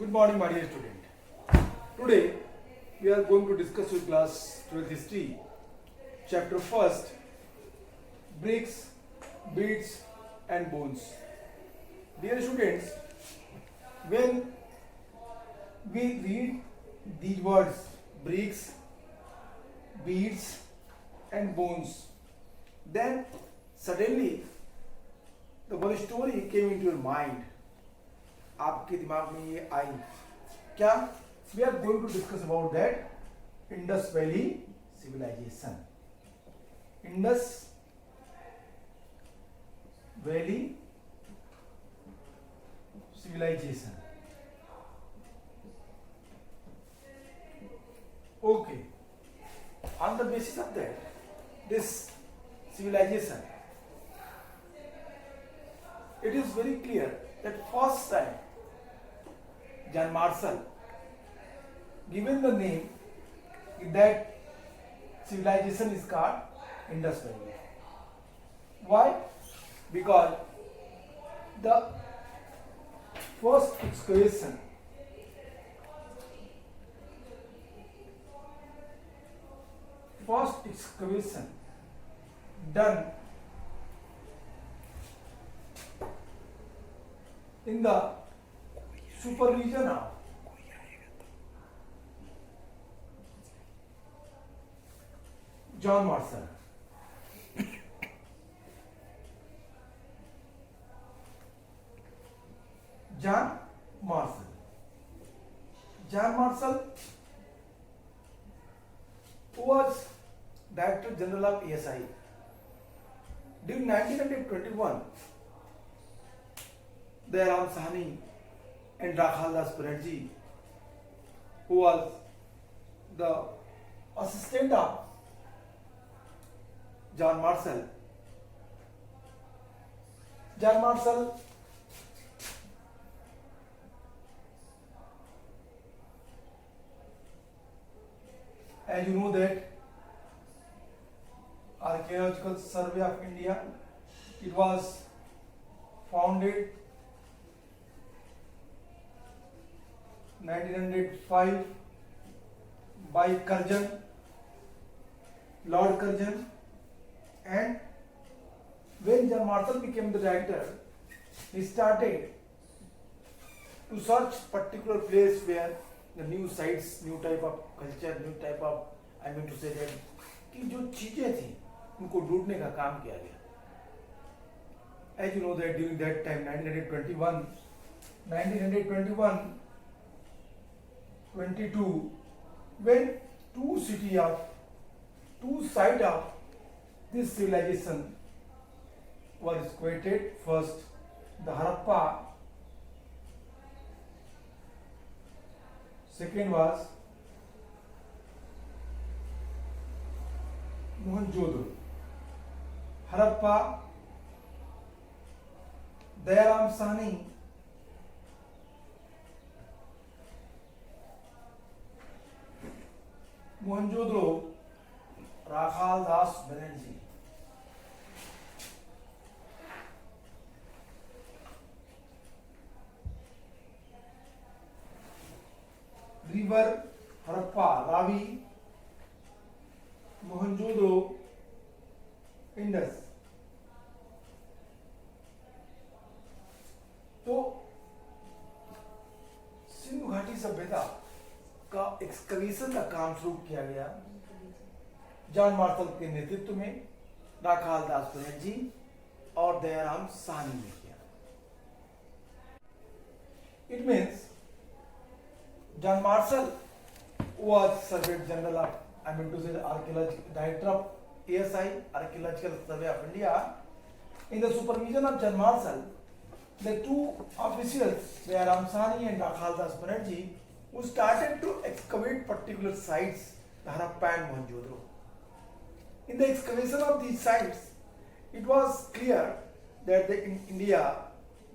Good morning, my dear student. Today we are going to discuss with class 12th history, chapter first, bricks, beads and bones. Dear students, when we read these words bricks, beads and bones, then suddenly the one story came into your mind. आपके दिमाग में ये आई क्या? We are going to discuss about that Indus valley civilization. Indus valley civilization. Okay. On the basis of that, this civilization, it is very clear that first time John Marshall given the name that civilization is called Indus Valley. Why? Because the first excavation done in the supervision of John Marshall. John Marshall. John Marshall was Director General of ASI. During 1921, Dayaram Sahni and Rakhal Das Banerjee, who was the assistant of John Marshall. John Marshall as you know that Archaeological Survey of India, it was founded 1905 by Curzon, Lord Curzon, and when John Marshall became the director, he started to search particular place where the new sites, new type of culture, new type of, I mean to say that कि जो चीजें थी उनको ढूंढने का काम किया गया. As you know that during that time 1921, 22, when two sides of this civilization was created. First, the Harappa. Second was Mohenjo-daro. Harappa, Dayaram Sahni, Mohenjo-daro, Rakhal Das Banerjee. River Harappa, Ravi, Mohenjo-daro, Indus. तो सिंधु घाटी सभ्यता का excavation का काम शुरू किया गया John Marshall के नेतृत्व में, राखाल दास बनर्जी और दयाराम साहनी ने किया. It means John Marshall was Surveyor General of, I mean to say, the Archaeological Director of ASI, Archaeological Survey of India. In the supervision of John Marshall, the two officials, Dayaram Sahni and Rakhal Das Banerjee, who started to excavate particular sites, the Harappa and Mohenjo-daro. In the excavation of these sites, it was clear that in India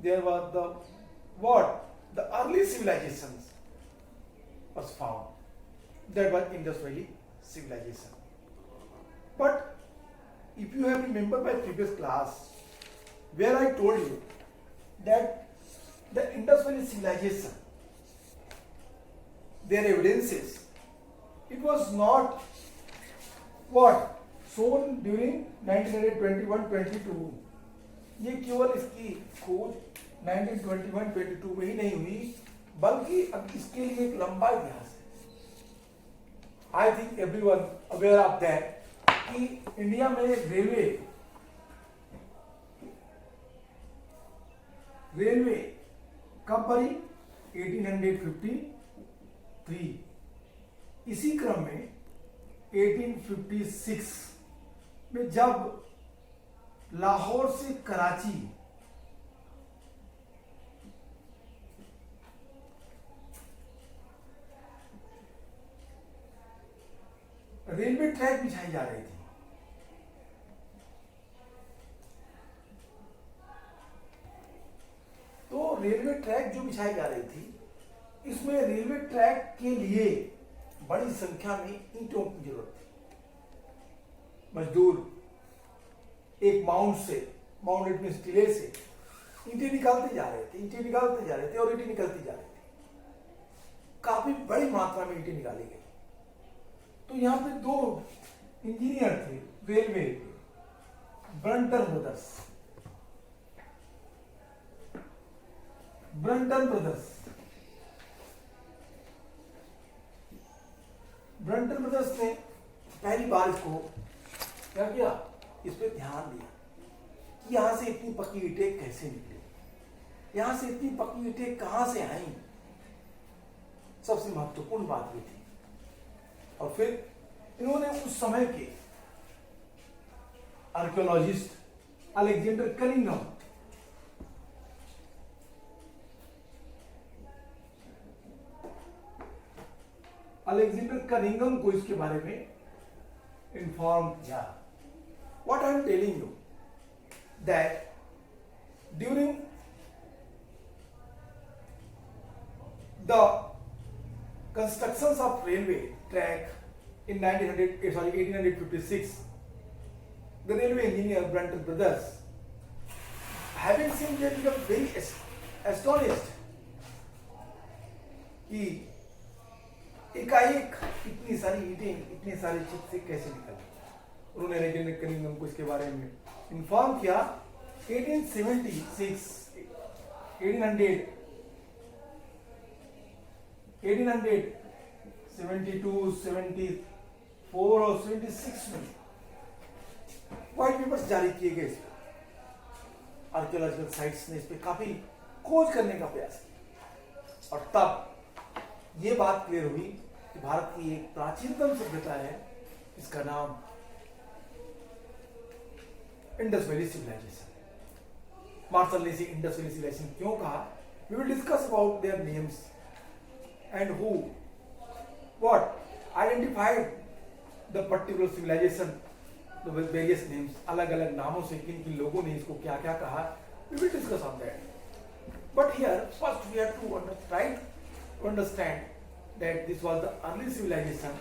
there was the early civilizations was found. That was Indus Valley civilization. But if you have remembered my previous class, where I told you that the Indus Valley civilization their evidences. It was not what shown during 1921-22. ये केवल इसकी खोज 1921-22 में ही नहीं हुई, बल्कि अब इसके लिए एक लंबा इतिहास है। I think everyone aware of that कि इंडिया में रेलवे कब बनी? 1853। इसी क्रम में 1856 में जब लाहौर से कराची रेलवे ट्रैक बिछाई जा रही थी, तो रेलवे ट्रैक जो बिछाई जा रही थी, इसमें रेलवे ट्रैक के लिए बड़ी संख्या में ईंटों की जरूरत थी। मजदूर एक माउंट में टिले से ईंटें निकालते जा रहे थे और ईंटें निकलती जा रही थी। काफी बड़ी मात्रा में ईंटें निकाली गई। तो यहाँ पे दो इंजीनियर थे रेलवे के, ब्रंटन ब्रदर्स ने पहली बार इसको क्या किया, इस पे ध्यान दिया कि यहां से इतनी पक्की ईंटें कैसे निकली, यहां से इतनी पक्की ईंटें कहां से आई। सबसे महत्वपूर्ण बात ये थी। और फिर इन्होंने उस समय के आर्कियोलॉजिस्ट अलेक्जेंडर कनिंघम को इसके बारे में इन्फॉर्म किया। What I am telling you that during the constructions of railway track in 1856, the railway engineer Brunton brothers, having seen, they become very astonished कि एकाएक इतनी सारी ईंटें इतने सारे चिप से कैसे निकली। उन्होंने अलेक्जेंडर कनिंघम को इसके बारे में इन्फॉर्म किया। 1876, 1872, 74 और 76 में व्हाइट पेपर्स जारी किए गए। इस पर आर्कियोलॉजिकल साइट्स ने इस पर काफी खोज करने का प्रयास किया और तब ये बात क्लियर हुई कि भारत की एक प्राचीनतम सभ्यता है, इसका नाम इंडस वैली सिविलाइजेशन। मार्शल ने इसे इंडस वैली सिविलाइजेशन क्यों कहा? We will discuss about their names and who what identified the particular civilization, the various names, अलग अलग नामों से किन किन लोगों ने इसको क्या क्या कहा। We will discuss on that, but here first we have to try to understand that this was the early civilization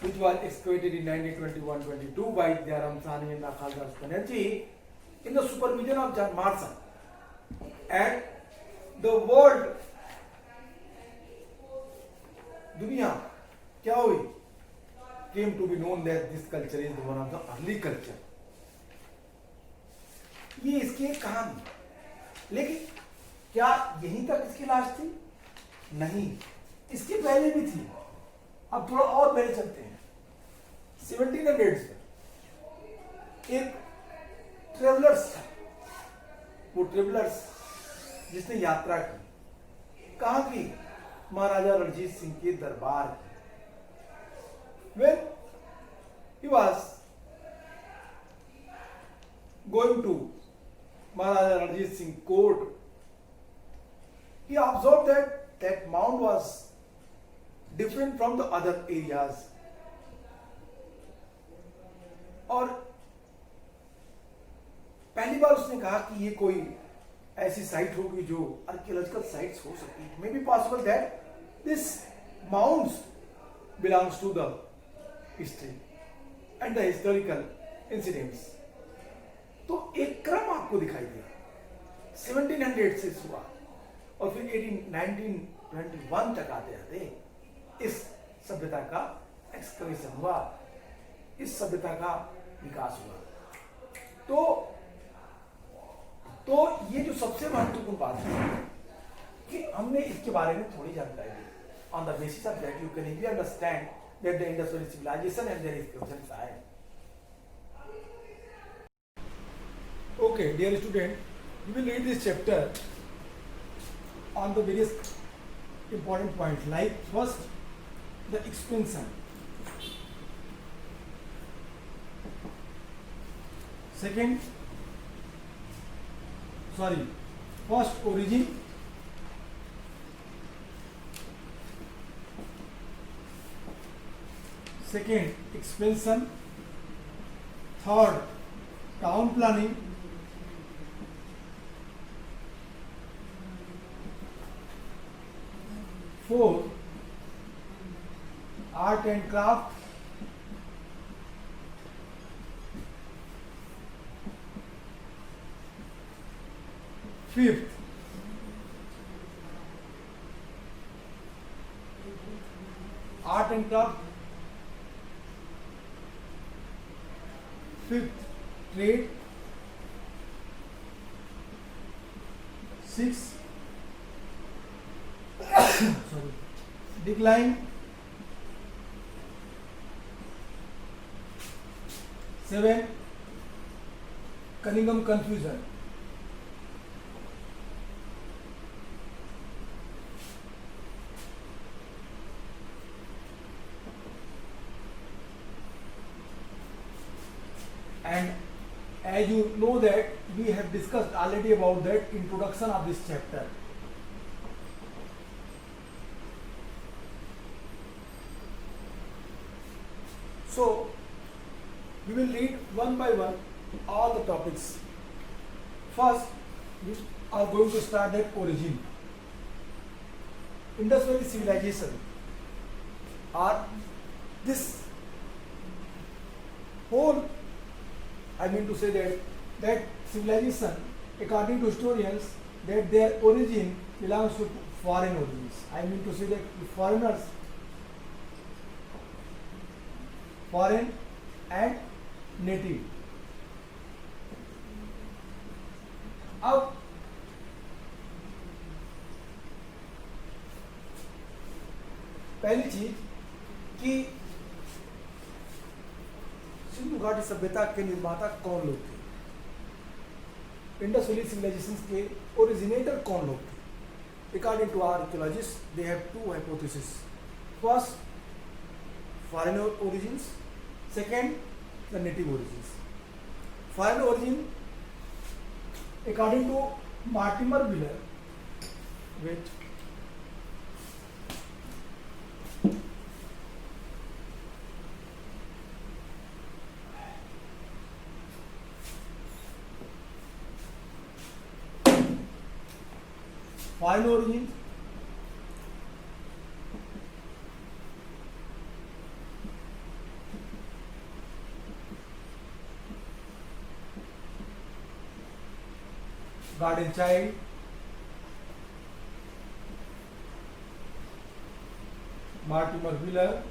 which was excavated in 1921-22 by Dyaram Sahni and Akhaldas Banerjee in the supervision of John Marshall. And the world दुनिया क्या हुई, came to be known that this culture is one of the early culture. ये इसकी एक कहानी। लेकिन क्या यहीं तक इसकी लाश थी? नहीं, इसके पहले भी थी। अब थोड़ा और पहले चलते हैं। 1700s में एक ट्रेवलर्स था, वो ट्रेवलर्स जिसने यात्रा की, कहां की? महाराजा रणजीत सिंह के दरबार की। When he was going to Maharaja Ranjit Singh court, he observed that mound was different from the other areas. और पहली बार उसने कहा कि ये कोई ऐसी साइट होगी जो आर्कियोलॉजिकल साइट्स हो सकती है। May be possible that this mounts belongs to the history and the historical incidents. तो एक क्रम आपको दिखाई दिया। 1700 से शुरुआत और फिर 1921 तक आते आते इस सभ्यता का एक्सकवेशन हुआ, इस सभ्यता का विकास हुआ। तो ये जो सबसे महत्वपूर्ण बात है कि हमने इसके बारे में थोड़ी जानकारी दी। On the basis of that you can easily understand that the Indus valley civilisation and their questions आए। Okay, dear student, we will read this chapter on the various important points. Like first, the expansion. First origin. Second, expansion. Third, town planning. Fourth, art and craft. Fifth, art and craft. Fifth, trade. Sixth, decline. 7, Cunningham confusion. And as you know that we have discussed already about that introduction of this chapter. So we will read one by one all the topics. First, we are going to start at origin. Indus Valley civilization, or this whole, I mean to say that civilization, according to historians, that their origin belongs to foreign origins. I mean to say that foreigners, foreign and native. अब पहली चीज कि सिंधु घाटी सभ्यता के निर्माता कौन लोग थे, इंडस वैली सिविलाइजेशन के ओरिजिनेटर कौन लोग थे। According to archaeologist they have two hypothesis. First, foreign origins. Second, the native origins. Foreign origin, according to Mortimer Wheeler, wait, foreign origin, Garden Child, Mortimer Wheeler,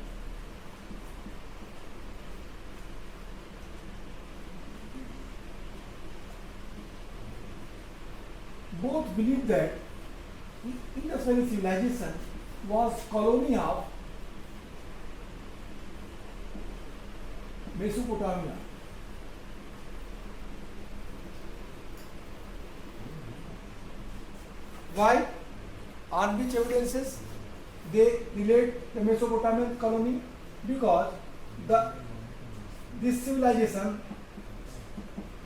both believe that Indus Valley civilization was colony of Mesopotamia. Why? On which evidences they relate the Mesopotamian colony? Because this civilization,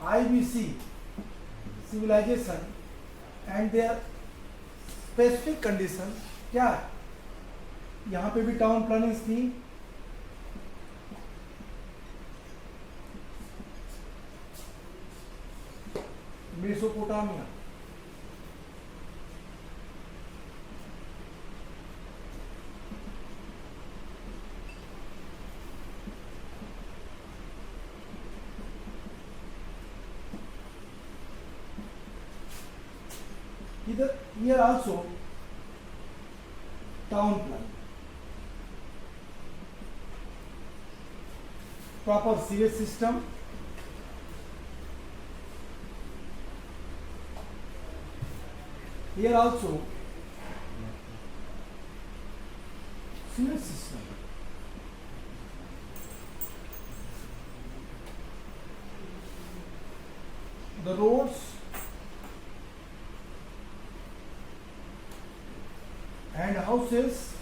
IBC civilization, and their specific condition क्या है? यहाँ पे भी town plannings थी, Mesopotamia, here also town plan. proper sewage system, here also sewage system. The roads and houses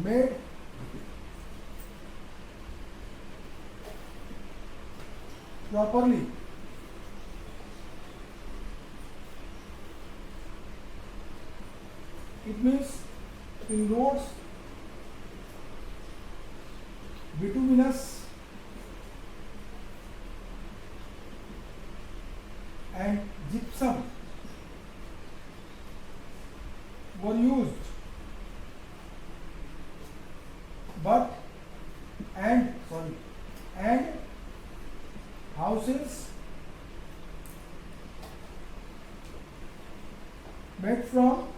made properly. It means in roads bituminous and gypsum were used, but and houses made from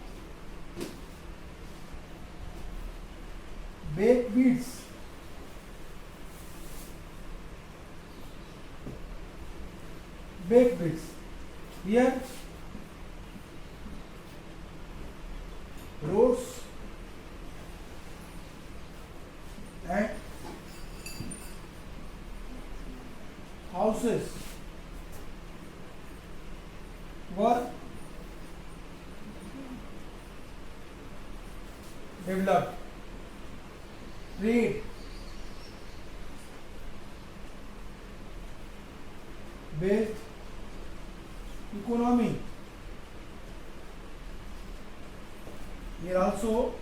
baked beans. Baked beans. Here roads and houses were developed. Trade based economy. Here also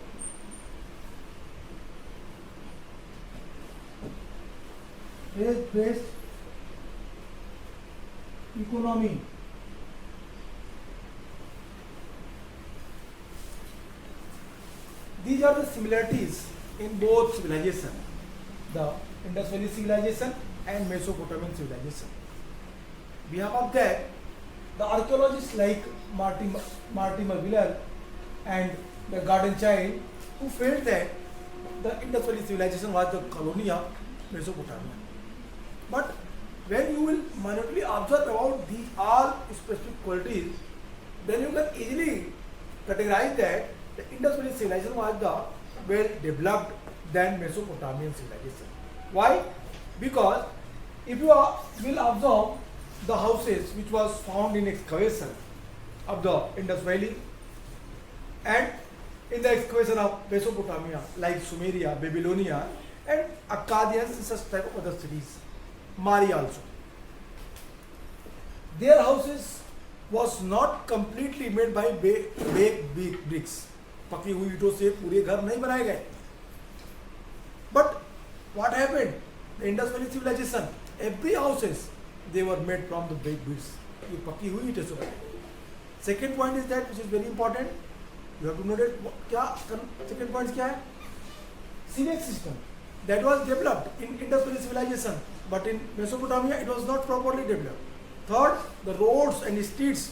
trade based economy. These are the similarities in both civilization, the Indus Valley civilization and Mesopotamian civilization. We have up there the archaeologists like Mortimer Wheeler and the Garden Child, who felt that the Indus Valley civilization was the colony of Mesopotamia. But when you will minutely observe about these all specific qualities, then you can easily categorize that the Indus Valley civilization was the well developed than Mesopotamian civilization. Why? Because if you will observe the houses which was found in excavation of the Indus Valley and in the excavation of Mesopotamia like Sumeria, Babylonia and Akkadians and such type of other cities, Mari also. Their houses was not completely made by baked bricks. पकी हुई ईंटों से पूरे घर नहीं बनाए गए. But what happened? The Indus Valley civilization, every houses they were made from the baked bricks. ये पकी हुई ईंटों से बनाए. Second point is that which is very important. You have to note it. क्या second point क्या है? Sewage system that was developed in Indus Valley civilization, but in Mesopotamia it was not properly developed. Third, the roads and streets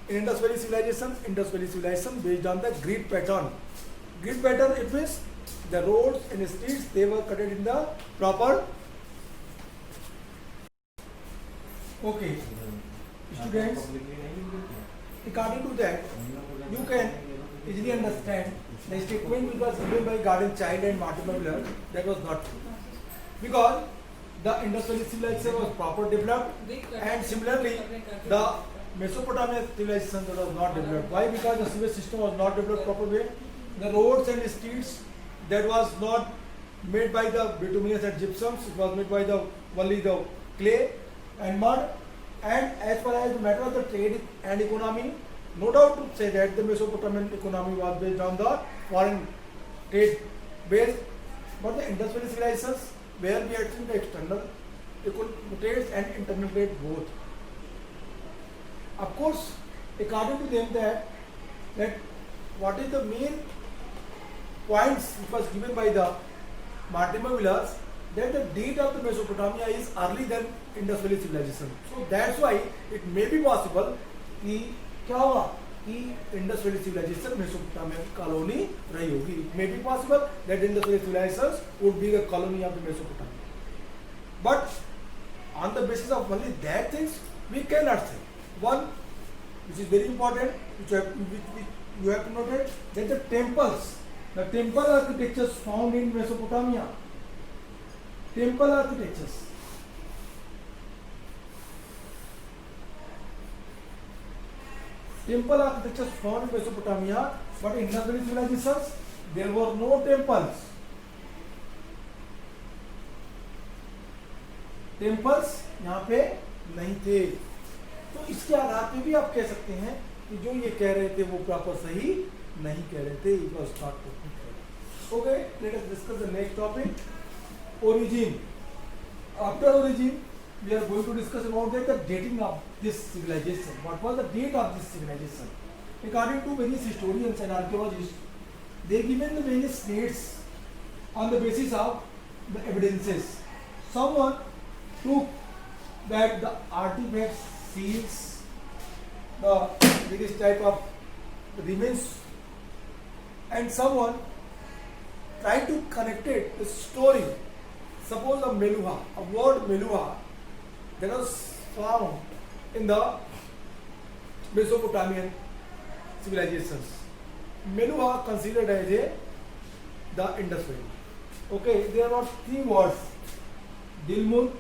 in Indus Valley civilization based on the grid pattern. Grid pattern, it means the roads and streets they were cut in the proper. Okay, students, according to that, you can easily understand the statement which was given by Garden Child and Mortimer Wheeler, that was not true. Because the Indus Valley civilization was proper developed, and similarly the Mesopotamian civilization that was not developed. Why? Because the sewage system was not developed proper way. The roads and streets that was not made by the bituminous and gypsums, it was made by the only the clay and mud. And as far as the matter of the trade and economy, no doubt to say that the Mesopotamian economy was based on the foreign trade base, but the Indus Valley civilizations where we had seen the external trades and internal trade both. Of course, according to them that what is the main points which was given by the Mortimer Wheeler, that the date of the Mesopotamia is early than Indus Valley civilization. So that's why it may be possible कि क्या हुआ कि Indus valley civilisation Mesopotamia colony रही होगी. It may be possible that Indus valley civilisations would be the colony of the Mesopotamia. But on the basis of only that things, we cannot say. One, which is very important, which you have to note it, that the temple architectures found in Mesopotamia, temple architectures, found in Mesopotamia, but in Indus Valley civilizations, there were no temples. Temples यहाँ पे नहीं थे. तो इसके आधार पे भी आप कह सकते हैं कि जो ये कह रहे थे वो प्रॉपर सही नहीं कह रहे थे. It was not perfect. Okay, let us discuss the next topic, origin. After origin we are going to discuss about the dating of this civilization. What was the date of this civilization? According to various historians and archaeologists, they given the various dates on the basis of the evidences. Someone took that the artifacts, seals, the various type of remains, and someone tried to connect it the story. Suppose a Meluha, a word Meluha, that was found in the Mesopotamian civilizations. Meluha considered as the Indus Valley. Okay, there were three words: Dilmun,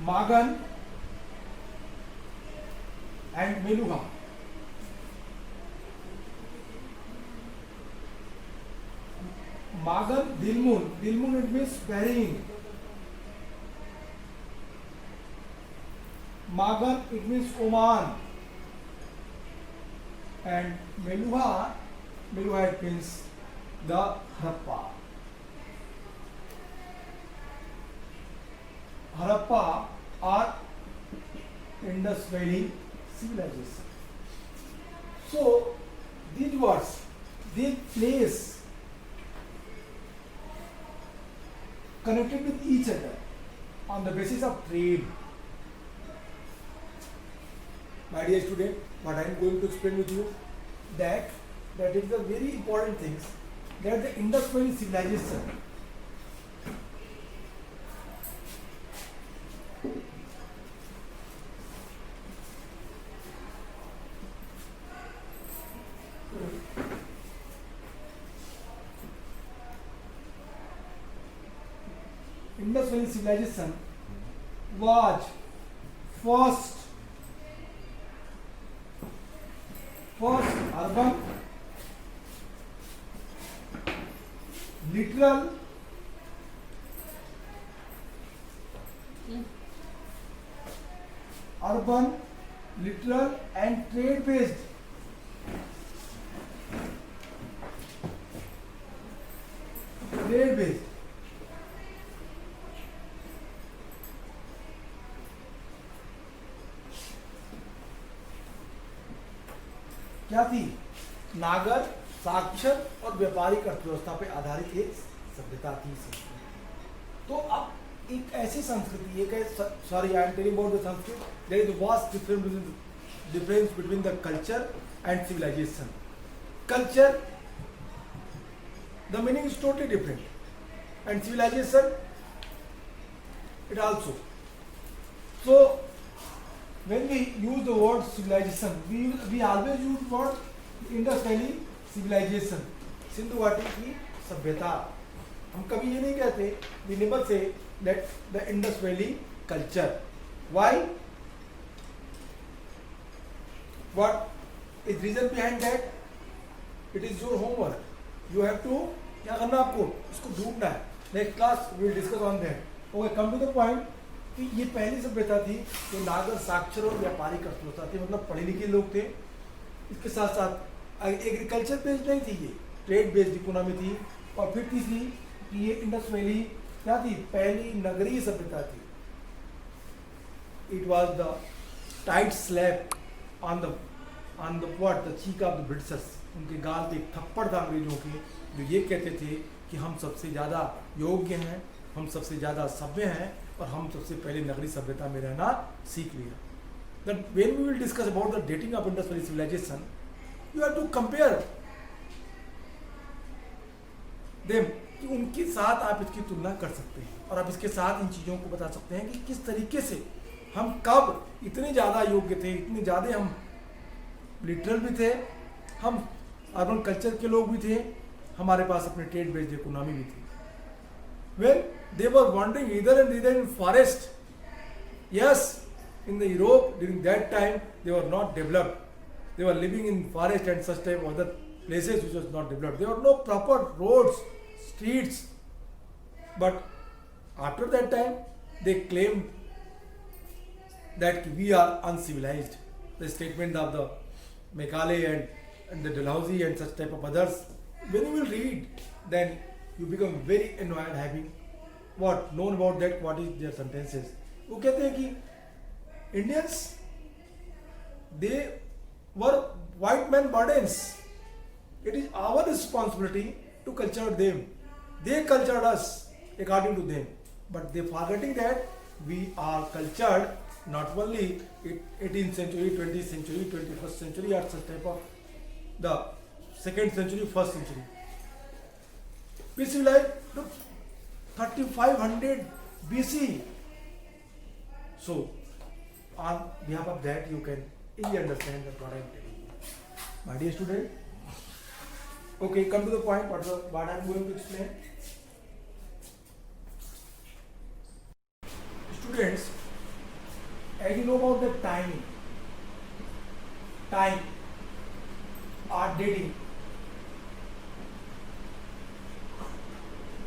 Magan, and Meluha. Magan, Dilmun it means burying. Magan it means Oman, and Meluha it means the Harappa. Harappa or Indus Valley civilization. So these words, they place connected with each other on the basis of trade. My dear student, what I am going to explain with you, that is the very important things, that the Indus Valley civilization Indus Valley civilization was first urban, literal, and trade based. क्या थी? नागर, साक्षर और व्यापारिक अर्थव्यवस्था पे आधारित एक सभ्यता थी. तो अब एक ऐसी संस्कृति, sorry I am telling about the Sanskrit, there is vast difference between the culture and civilisation. Culture, the meaning is totally different, and civilisation it also. So when we use the word civilization, we always use word Indus Valley civilization, Sindhu घाटी की सभ्यता. हम कभी ये नहीं कहते, we never say that the Indus Valley culture. Why? What is reason behind that? It is your homework. You have to क्या करना, आपको इसको ढूंढना है. Next class we will discuss on that. Okay, come to the point कि ये पहली सभ्यता थी जो नागर, साक्षर और व्यापारिक अर्थव्यवस्था थी, मतलब पढ़े लिखे लोग थे. इसके साथ साथ एग्रीकल्चर बेस्ड नहीं थी, ये ट्रेड बेस्ड इकोनॉमी थी. और फिर तीसरी कि ये इंडस वैली क्या थी, पहली नगरीय सभ्यता थी. It was the tight slap on the what the cheek of the Britishers. उनके गाल पे एक थप्पड़ था अंग्रेजों के, जो ये कहते थे कि हम सबसे ज़्यादा योग्य हैं, हम सबसे ज़्यादा सभ्य हैं और हम सबसे पहले नगरीय सभ्यता में रहना सीख लिया. that when we will discuss about the dating of Indus Valley civilization, you have to compare them कि उनके साथ आप इसकी तुलना कर सकते हैं और आप इसके साथ इन चीज़ों को बता सकते हैं कि किस तरीके से हम कब इतने ज़्यादा योग्य थे, इतने ज़्यादा हम लिटरल भी थे, हम अर्बन कल्चर के लोग भी थे, हमारे पास अपने ट्रेड बेस्ड इकोनॉमी भी थी. When they were wandering either in forest, yes, in the Europe during that time they were not developed. They were living in forest and such type of other places which was not developed. There were no proper roads, streets. But after that time they claimed that we are uncivilized. The statement of the Macaulay and the Dalhousie and such type of others, when you will read, then you become very annoyed having what known about that, what is their sentences. वो कहते हैं कि Indians, they were white man burdens. It is our responsibility to culture them. They cultured us according to them, but they forgetting that we are cultured not only 18th century, 20th century, 21st century, or such type of the 2nd century, 1st century. We civilized 3500 BC. So, on behalf of that, you can easily understand that what I am telling you. My dear student, okay, come to the point. What I am going to explain. Students, as you know about the time or dating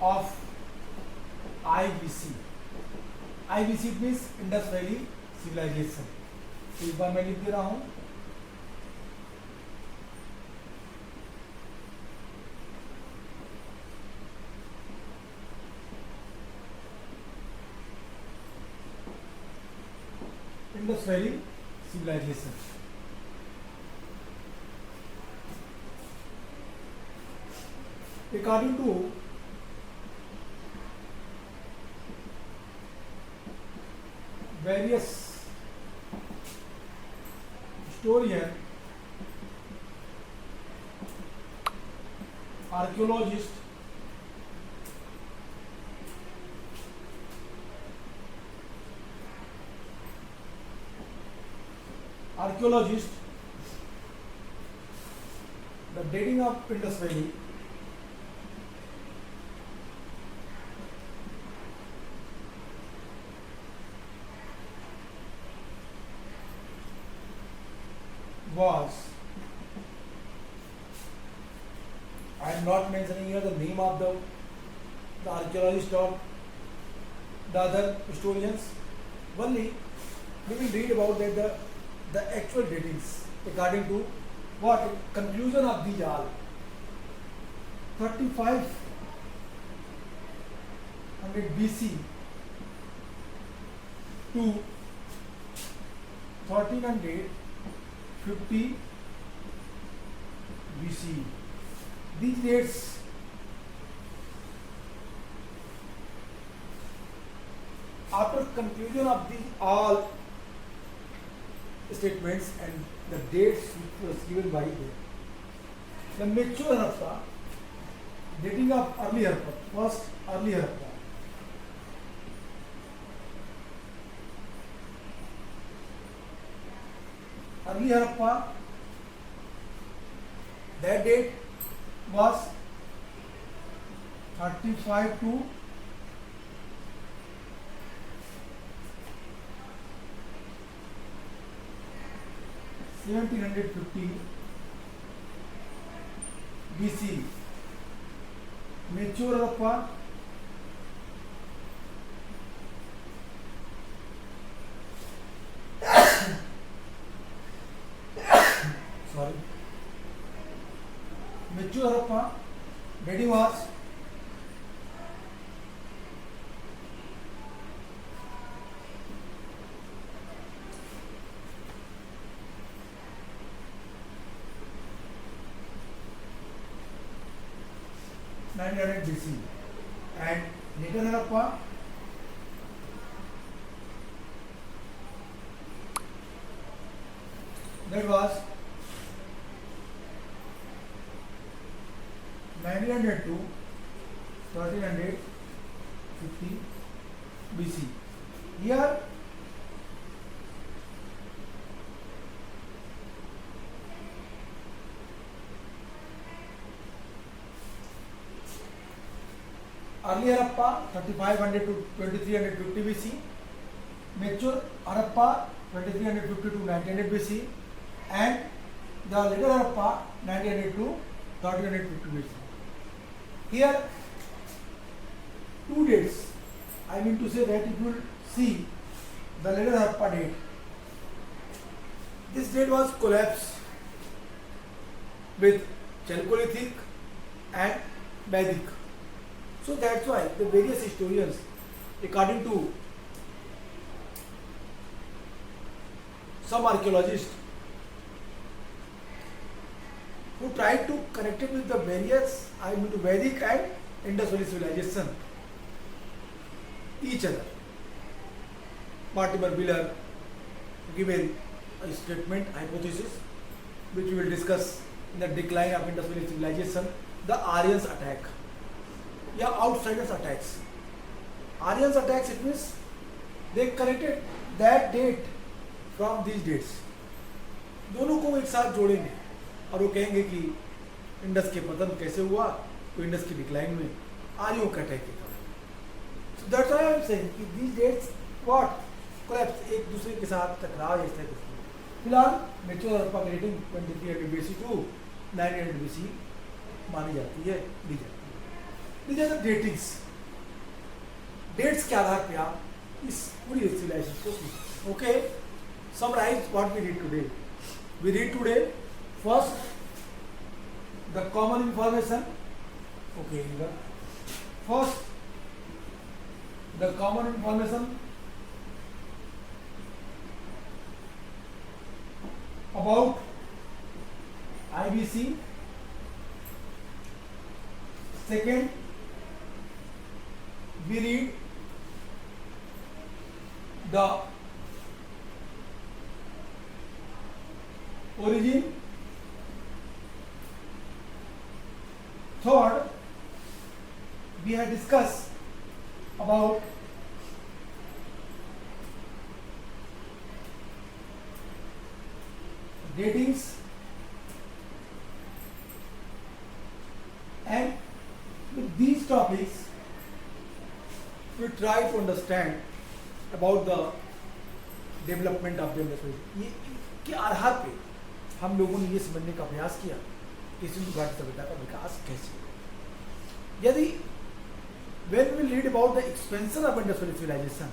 of IVC. IVC means Indus valley civilisation. एक बार मैं लिख दे रहा हूं. Indus valley civilisation. According to various historians, archaeologists, the dating of Indus Valley was, I am not mentioning here the name of the archaeologist or the other historians, only we will read about that the actual datings according to what conclusion of these all 3500 BC to 1350 BC. These dates after conclusion of these all statements and the dates which was given by them, the mature Harappa, dating of early Harappa, first early Harappa. Early Harappa, that date was 35 to 1750 BC. Mature Harappa Mature Harappa dating was 900 BC and Little Harappa 1350 that was 1900 to 1350 BC. Here early Harappa 3500 to 2350 BC, mature Harappa 2350 to 1900 BC, and the later Harappa 1900 to 1350 BC. Here two dates. I mean to say that if you will see the later Harappa date, this date was collapsed with Chalcolithic and Vedic. So that's why the various historians, according to some archaeologists, who tried to connect it with the various, I mean to Vedic and Indus Valley civilization, each other. Mortimer Wheeler given a statement, hypothesis, which we will discuss in the decline of Indus Valley civilization, the Aryans attack. या outsiders attacks. Aryans attacks, it means they connected that date from these dates. दोनों को एक साथ जोड़ेंगे और वो कहेंगे कि इंडस के पतन कैसे हुआ, तो इंडस की डिक्लाइन में आर्यों का अटैक के कारण. So that's why I am saying कि these dates what collapse, एक दूसरे के साथ टकराव इस तरह की. फिलहाल मेच्योर हड़प्पा की डेटिंग 2300 BC टू 900 BC मानी जाती है, दी जाती है. These are the datings. Dates के आधार पे आप इस पूरी civilization को समझें. Okay, summarize what we read today. We read today first the common information. Okay, first the common information about IBC. Second, we read the origin. Third, we have discussed about datings and with these topics we try to understand about the development of the Indus Valley. ये के आधार पे हम लोगों ने ये समझने का प्रयास किया कि सिंधु घाटी सभ्यता का विकास कैसे हुआ. यदि when we read about the expansion of Indus Valley civilization,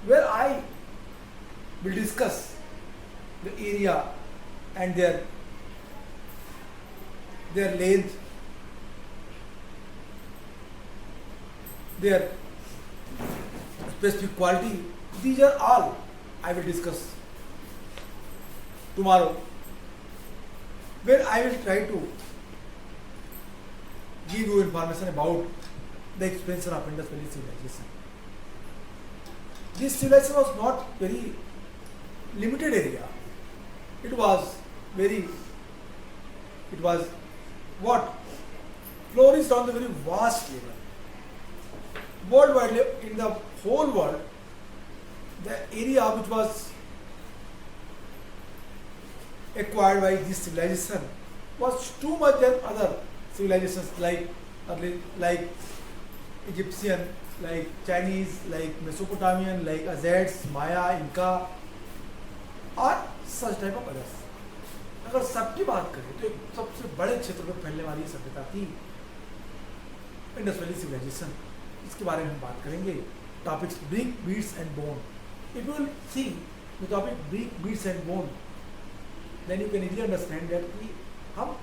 where I will discuss the area and their length, their specific quality, these are all I will discuss tomorrow, where I will try to give you information about the expansion of Indus Valley civilization. This civilization was not very limited area. It was what flourished on the very vast level. Worldwide, in the whole world, the area which was acquired by this civilization was too much than other civilizations like Egyptian, like Chinese, like Mesopotamian, like Aztecs, Maya, Inca, और such type of others. अगर सबकी बात करें तो एक सबसे बड़े क्षेत्र में फैलने वाली सभ्यता थी इंडस वैली सिविलाइजेशन. इसके बारे में हम बात करेंगे. Topics brick, beads and bone. If you will see the topic brick, beads and bone, then you can easily understand that कि हम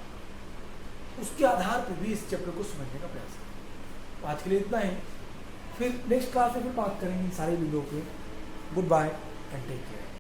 उसके आधार पर भी इस चैप्टर को समझने का प्रयास करें. आज के लिए इतना ही. फिर नेक्स्ट क्लास में फिर बात करेंगे इन सारे बिंदुओं पे. Good bye and take care.